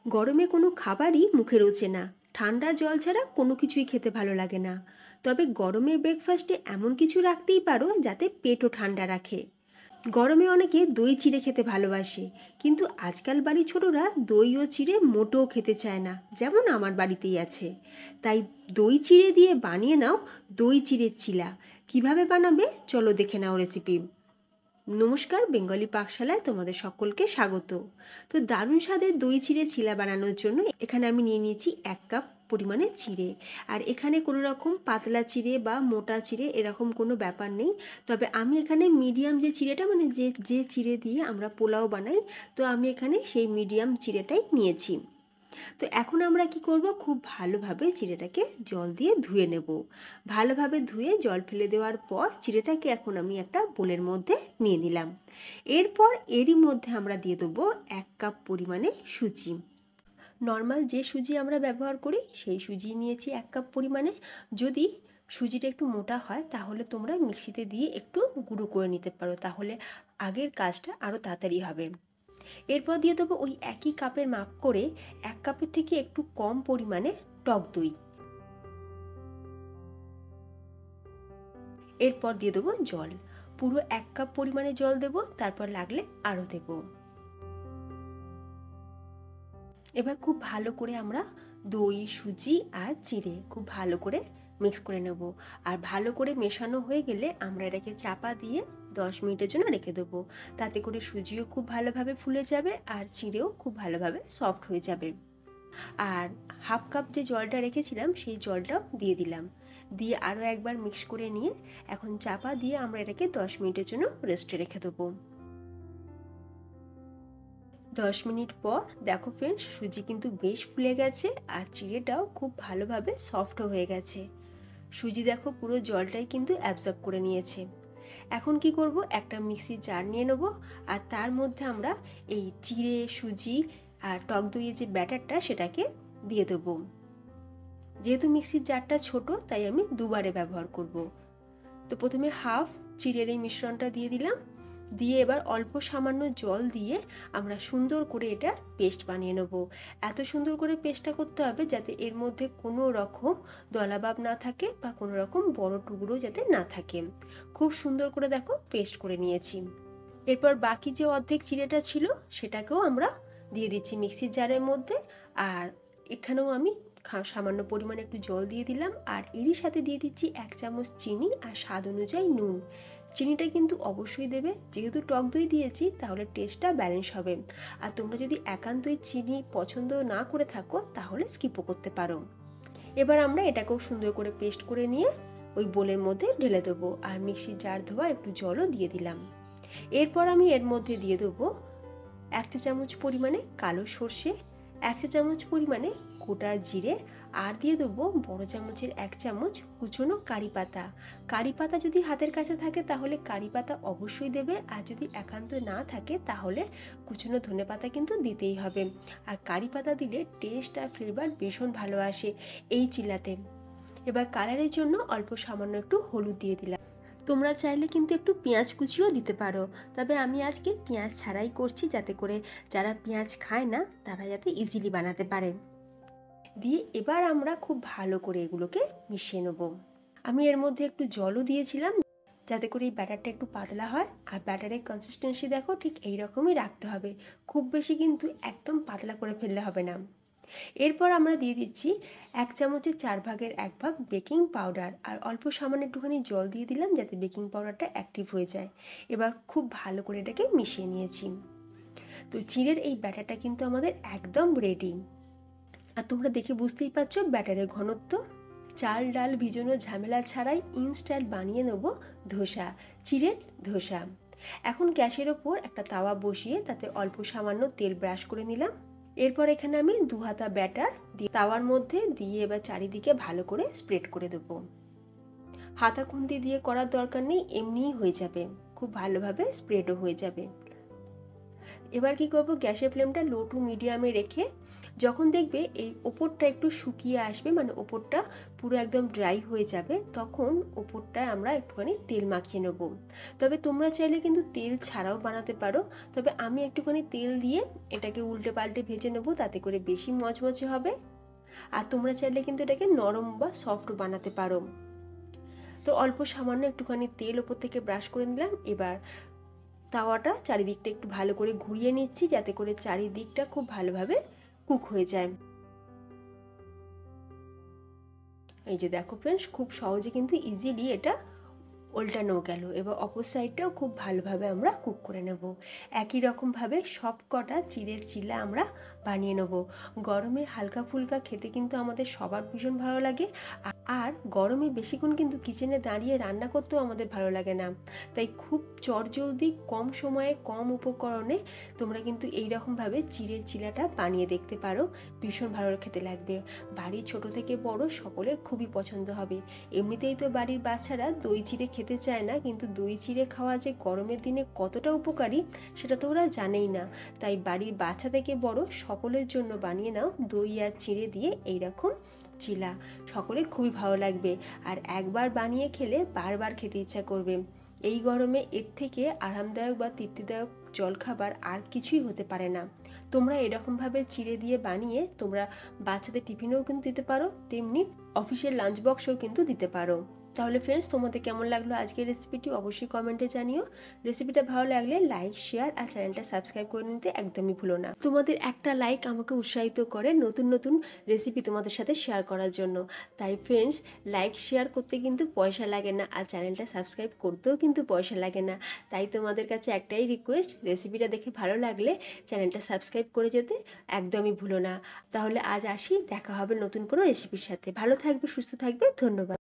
গরমে কোনো খাবারই মুখে রোচে না, ঠান্ডা জল ছাড়া কোনো কিছুই খেতে ভালো লাগে না। তবে গরমে ব্রেকফাস্টে এমন কিছু রাখতেই পারো যাতে পেটও ঠান্ডা রাখে। গরমে অনেকে দই চিড়ে খেতে ভালোবাসে, কিন্তু আজকাল বাড়ির ছোটরা দই ও চিড়ে মোটেও খেতে চায় না, যেমন আমার বাড়িতেই আছে। তাই দই চিড়ে দিয়ে বানিয়ে নাও দই চিড়ের চিলা। কিভাবে বানাবে চলো দেখে নাও রেসিপি। নমস্কার, বেঙ্গলি পাকশালায় তোমাদের সকলকে স্বাগত। তো দারুণ স্বাদের দই চিড়ে চিলা বানানোর জন্য এখানে আমি নিয়ে নিয়েছি 1 কাপ পরিমাণে চিড়ে। আর এখানে কোনো রকম পাতলা চিড়ে বা মোটা চিড়ে এরকম কোনো ব্যাপার নেই। তবে আমি এখানে মিডিয়াম যে চিড়েটা, মানে যে চিড়ে দিয়ে আমরা পোলাও বানাই, তো আমি এখানে সেই মিডিয়াম চিড়েটাই নিয়েছি। তো এখন আমরা কি করব, খুব ভালোভাবে চিড়েটাকে জল দিয়ে ধুয়ে নেব। ভালোভাবে ধুয়ে জল ফেলে দেওয়ার পর চিড়েটাকে এখন আমি একটা বোলের মধ্যে নিয়ে নিলাম। এরপর এরই মধ্যে আমরা দিয়ে দেবো 1 কাপ পরিমাণে সুজি। নর্মাল যে সুজি আমরা ব্যবহার করি সেই সুজি নিয়েছি 1 কাপ পরিমাণে। যদি সুজিটা একটু মোটা হয় তাহলে তোমরা মিক্সিতে দিয়ে একটু গুঁড়ো করে নিতে পারো, তাহলে আগের কাজটা আরও তাড়াতাড়ি হবে। এরপর দিয়ে দেবো ওই একই কাপের মাপ করে 1 কাপের থেকে একটু কম পরিমাণে টক দই। এরপর দিয়ে দেবো জল, পুরো 1 কাপ পরিমাণে জল দেবো, তারপর লাগলে আরও দেব। এবার খুব ভালো করে আমরা দই, সুজি আর চিড়ে খুব ভালো করে মিক্স করে নেব। আর ভালো করে মেশানো হয়ে গেলে আমরা এটাকে চাপা দিয়ে 10 মিনিটের জন্য রেখে দেবো। তাতে করে সুজিও খুব ভালোভাবে ফুলে যাবে আর চিড়েও খুব ভালোভাবে সফট হয়ে যাবে। আর হাফ কাপ যে জলটা রেখেছিলাম সেই জলটাও দিয়ে দিলাম, দিয়ে আরও একবার মিক্স করে নিয়ে এখন চাপা দিয়ে আমরা এটাকে 10 মিনিটের জন্য রেস্টে রেখে দেবো। 10 মিনিট পর দেখো ফ্রেন্ডস, সুজি কিন্তু বেশ ফুলে গেছে আর চিড়েটাও খুব ভালোভাবে সফট হয়ে গেছে। সুজি দেখো পুরো জলটাই কিন্তু অ্যাবজর্ব করে নিয়েছে। এখন কি করব, একটা মিক্সির জার নিয়ে নেব আর তার মধ্যে আমরা এই চিড়ে, সুজি আর টক দইয়ের যে ব্যাটারটা সেটাকে দিয়ে দেবো। যেহেতু মিক্সির জারটা ছোট তাই আমি দুবারে ব্যবহার করব। তো প্রথমে হাফ চিড়ের এই মিশ্রণটা দিয়ে দিলাম, দিয়ে এবার অল্প সামান্য জল দিয়ে আমরা সুন্দর করে এটার পেস্ট বানিয়ে নেব। এত সুন্দর করে পেস্টটা করতে হবে যাতে এর মধ্যে কোনো রকম দলাভাব না থাকে বা কোনো রকম বড় টুকরো যাতে না থাকে। খুব সুন্দর করে দেখো পেস্ট করে নিয়েছি। এরপর বাকি যে অর্ধেক চিড়েটা ছিল সেটাকেও আমরা দিয়ে দিচ্ছি মিক্সির জারের মধ্যে। আর এখানেও আমি সামান্য পরিমাণে একটু জল দিয়ে দিলাম আর এরই সাথে দিয়ে দিচ্ছি 1 চামচ চিনি আর স্বাদ অনুযায়ী নুন। চিনিটা কিন্তু অবশ্যই দেবে, যেহেতু টক দই দিয়েছি তাহলে টেস্টটা ব্যালেন্স হবে। আর তোমরা যদি একান্তই চিনি পছন্দ না করে থাকো তাহলে স্কিপও করতে পারো। এবার আমরা এটাকেও সুন্দর করে পেস্ট করে নিয়ে ওই বোলের মধ্যে ঢেলে দেবো আর মিক্সির জার ধোয়া একটু জলও দিয়ে দিলাম। এরপর আমি এর মধ্যে দিয়ে দেবো 1 চা চামচ পরিমাণে কালো সর্ষে, 1 চা চামচ পরিমাণে গোটা জিরে, আর দিয়ে দেবো বড় চামচের 1 চামচ কুচনো কারি পাতা। কারি পাতা যদি হাতের কাছে থাকে তাহলে কারি পাতা অবশ্যই দেবে, আর যদি একান্ত না থাকে তাহলে কুচনো ধনে পাতা কিন্তু দিতেই হবে। আর কারি পাতা দিলে টেস্ট আর ফ্লেভার ভীষণ ভালো আসে এই চিলাতে। এবার কালারের জন্য অল্প সামান্য একটু হলুদ দিয়ে দিলাম। তোমরা চাইলে কিন্তু একটু পেঁয়াজ কুচিও দিতে পারো, তবে আমি আজকে পেঁয়াজ ছাড়াই করছি যাতে করে যারা পেঁয়াজ খায় না তারা যাতে ইজিলি বানাতে পারে। দিয়ে এবার আমরা খুব ভালো করে এগুলোকে মিশিয়ে নেব। আমি এর মধ্যে একটু জলও দিয়েছিলাম যাতে করে এই ব্যাটারটা একটু পাতলা হয়। আর ব্যাটারের কনসিস্টেন্সি দেখো ঠিক এই রকমই রাখতে হবে, খুব বেশি কিন্তু একদম পাতলা করে ফেললে হবে না। এরপর আমরা দিয়ে দিচ্ছি 1 চামচের 4 ভাগের 1 ভাগ বেকিং পাউডার আর অল্প সামান্য একটুখানি জল দিয়ে দিলাম যাতে বেকিং পাউডারটা অ্যাক্টিভ হয়ে যায়। এবার খুব ভালো করে এটাকে মিশিয়ে নিয়েছি। তো চিড়ের এই ব্যাটারটা কিন্তু আমাদের একদম রেডি। আর তোমরা দেখে বুঝতেই পারছো ব্যাটারের ঘনত্ব। চাল ডাল ভিজানো ঝামেলা ছাড়াই ইনস্ট্যান্ট বানিয়ে নেব ধোসা, চিড়ের ধোসা। এখন গ্যাসের ওপর একটা তাওয়া বসিয়ে তাতে অল্প সামান্য তেল ব্রাশ করে নিলাম। এরপর এখানে আমি 2 হাতা ব্যাটার দিয়ে তাওয়ার মধ্যে দিয়ে এবার চারিদিকে ভালো করে স্প্রেড করে দেবো। হাতা খুন্তি দিয়ে করার দরকার নেই, এমনিই হয়ে যাবে, খুব ভালোভাবে স্প্রেডও হয়ে যাবে। এবার কি করব, গ্যাসের ফ্লেমটা লো টু মিডিয়ামে রেখে যখন দেখবে এই ওপরটা একটু শুকিয়ে আসবে, মানে ওপরটা পুরো একদম ড্রাই হয়ে যাবে, তখন ওপরটায় আমরা একটুখানি তেল মাখিয়ে নেব। তবে তোমরা চাইলে কিন্তু তেল ছাড়াও বানাতে পারো, তবে আমি একটুখানি তেল দিয়ে এটাকে উল্টে পাল্টে ভেজে নেব, তাতে করে বেশি মচমচে হবে। আর তোমরা চাইলে কিন্তু এটাকে নরম বা সফট বানাতে পারো। তো অল্প সামান্য একটুখানি তেল ওপর থেকে ব্রাশ করে নিলাম। এবার তাওয়াটা চারিদিকটা একটু ভালো করে ঘুরিয়ে নিচ্ছি, যাতে করে চারিদিকটা খুব ভালোভাবে কুক হয়ে যায়। এই যে দেখো ফ্রেন্ডস, খুব সহজে কিন্তু ইজিলি এটা উল্টানো গেল। এবার অপর সাইডটাও খুব ভালোভাবে আমরা কুক করে নেব। একই রকমভাবে সব কটা চিড়ের চিলা আমরা বানিয়ে নেব। গরমে হালকা ফুলকা খেতে কিন্তু আমাদের সবার ভীষণ ভালো লাগে, আর গরমে বেশিক্ষণ কিন্তু কিচেনে দাঁড়িয়ে রান্না করতেও আমাদের ভালো লাগে না। তাই খুব চটজলদি কম সময়ে কম উপকরণে তোমরা কিন্তু এই রকমভাবে চিড়ের চিলাটা বানিয়ে দেখতে পারো, ভীষণ ভালো খেতে লাগবে। বাড়ির ছোট থেকে বড় সকলের খুবই পছন্দ হবে। এমনিতেই তো বাড়ির বাচ্চারা দই চিড়ে খেতে চায় না, কিন্তু দই চিড়ে খাওয়া যে গরমের দিনে কতটা উপকারী সেটা তো ওরা জানেই না। তাই বাড়ির বাচ্চা থেকে বড় সকলের জন্য বানিয়ে নাও দই আর চিড়ে দিয়ে এইরকম চিলা, সকলে খুবই ভালো লাগবে। আর একবার বানিয়ে খেলে বারবার খেতে ইচ্ছা করবে। এই গরমে এর থেকে আরামদায়ক বা তৃপ্তিদায়ক জলখাবার আর কিছুই হতে পারে না। তোমরা এরকমভাবে চিড়ে দিয়ে বানিয়ে তোমরা বাচ্চাদের টিফিনেও কিন্তু দিতে পারো, তেমনি অফিসের লাঞ্চ বক্সেও কিন্তু দিতে পারো। তাহলে ফ্রেন্ডস, তোমাদের কেমন লাগলো আজকের রেসিপিটি অবশ্যই কমেন্টে জানিও। রেসিপিটা ভালো লাগলে লাইক, শেয়ার আর চ্যানেলটা সাবস্ক্রাইব করে নিতে একদমই ভুলো না। তোমাদের একটা লাইক আমাকে উৎসাহিত করে নতুন নতুন রেসিপি তোমাদের সাথে শেয়ার করার জন্য। তাই ফ্রেন্ডস, লাইক শেয়ার করতে কিন্তু পয়সা লাগে না, আর চ্যানেলটা সাবস্ক্রাইব করতেও কিন্তু পয়সা লাগে না। তাই তোমাদের কাছে একটাই রিকোয়েস্ট, রেসিপিটা দেখে ভালো লাগলে চ্যানেলটা সাবস্ক্রাইব করে যেতে একদমই ভুলো না। তাহলে আজ আসি, দেখা হবে নতুন কোনো রেসিপির সাথে। ভালো থাকবে, সুস্থ থাকবে, ধন্যবাদ।